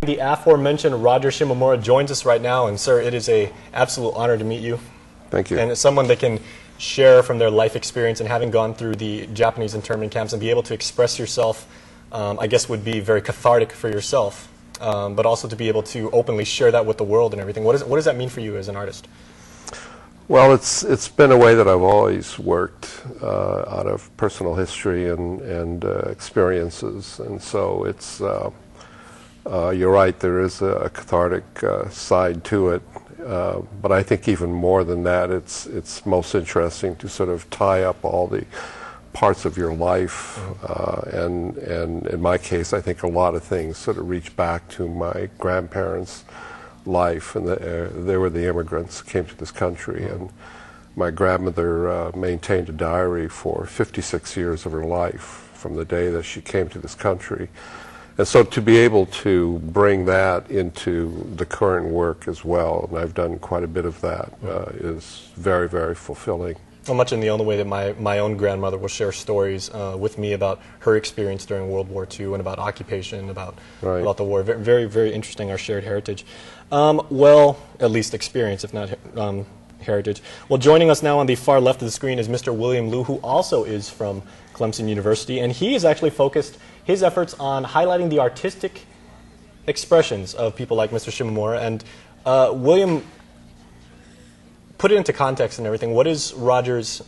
The aforementioned Roger Shimomura joins us right now, and sir, it is an absolute honor to meet you. Thank you. And as someone that can share from their life experience and having gone through the Japanese internment camps and be able to express yourself, I guess would be very cathartic for yourself, but also to be able to openly share that with the world and everything. What does that mean for you as an artist? Well, it's been a way that I've always worked out of personal history and experiences, and so it's you're right. There is a cathartic side to it, but I think even more than that, it's most interesting to sort of tie up all the parts of your life, and in my case, I think a lot of things sort of reach back to my grandparents' life, and they were the immigrants who came to this country, and my grandmother maintained a diary for 56 years of her life from the day that she came to this country. And so to be able to bring that into the current work as well, and I've done quite a bit of that, is very, very fulfilling. Well, much in the only way that my own grandmother will share stories with me about her experience during World War II and about occupation, about the war. Very, very interesting, our shared heritage. Well, at least experience, if not heritage. Well, joining us now on the far left of the screen is Mr. William Liu, who also is from Clemson University, and he has actually focused his efforts on highlighting the artistic expressions of people like Mr. Shimomura. And William, put it into context and everything. What is Roger's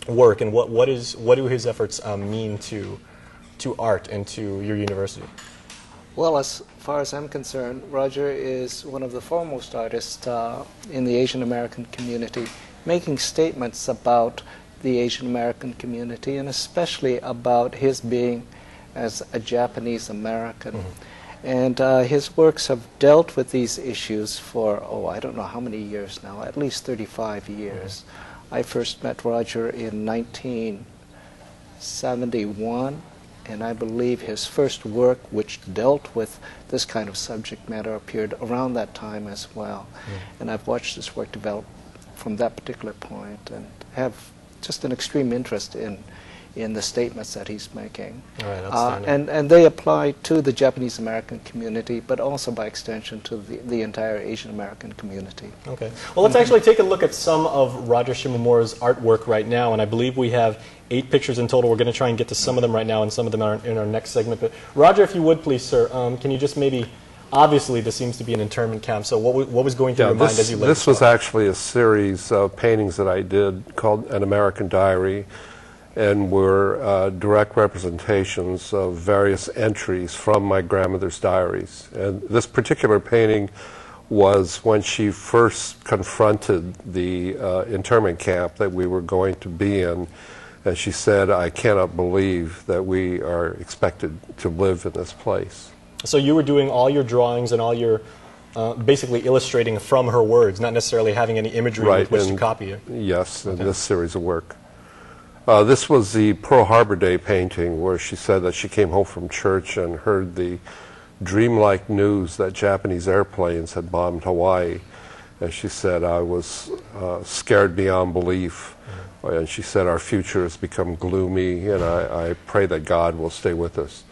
work, and what do his efforts mean to art and to your university? Well, as far as I'm concerned, Roger is one of the foremost artists in the Asian American community, making statements about the Asian American community, and especially about his being as a Japanese American. And his works have dealt with these issues for, I don't know how many years now, at least 35 years. I first met Roger in 1971, and I believe his first work, which dealt with this kind of subject matter, appeared around that time as well. And I've watched his work develop from that particular point, and have just an extreme interest in the statements that he's making. And they apply to the Japanese American community, but also by extension to the entire Asian American community. Okay. Well, let's actually take a look at some of Roger Shimomura's artwork right now, and I believe we have 8 pictures in total. We're going to try and get to some of them right now, and some of them are in our next segment. But Roger, if you would please, sir, can you just maybe, obviously this seems to be an internment camp, so what was going through your mind as you laid this was actually a series of paintings that I did called An American Diary, and were direct representations of various entries from my grandmother's diaries. And this particular painting was when she first confronted the internment camp that we were going to be in, and she said, "I cannot believe that we are expected to live in this place." So you were doing all your drawings and all your, basically illustrating from her words, not necessarily having any imagery with which to copy it. Yes, in this series of work. This was the Pearl Harbor Day painting, where she said that she came home from church and heard the dreamlike news that Japanese airplanes had bombed Hawaii. And she said, "I was scared beyond belief." And she said, "Our future has become gloomy, and I pray that God will stay with us."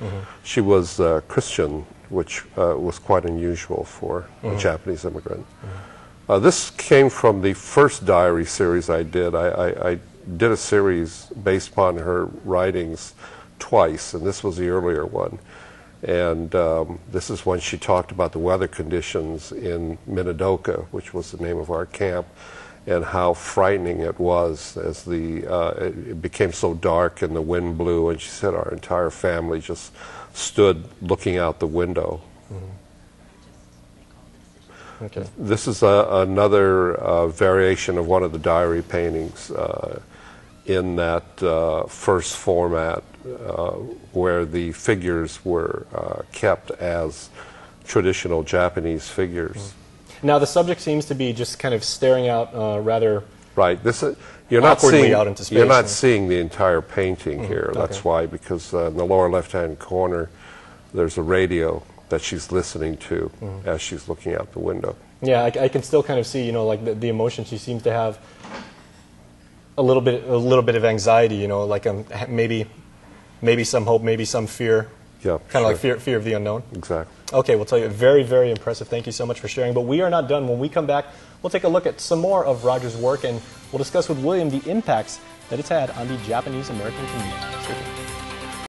She was Christian, which was quite unusual for a Japanese immigrant. This came from the first diary series I did. I did a series based upon her writings twice, and this was the earlier one. And this is when she talked about the weather conditions in Minidoka, which was the name of our camp, and how frightening it was as it became so dark and the wind blew, and she said our entire family just stood looking out the window. Okay. This is another variation of one of the diary paintings in that first format, where the figures were kept as traditional Japanese figures. Now the subject seems to be just kind of staring out rather you're not awkwardly out into space. You're not seeing the entire painting here. That's why, because in the lower left-hand corner there's a radio that she's listening to as she's looking out the window. Yeah, I can still kind of see, like the emotion she seems to have. A little bit of anxiety, like maybe some hope, maybe some fear. Yeah, kind of like fear of the unknown. Exactly. Okay, we'll tell you, very, very impressive. Thank you so much for sharing. But we are not done. When we come back, we'll take a look at some more of Roger's work, and we'll discuss with William the impacts that it's had on the Japanese American community. Stay tuned.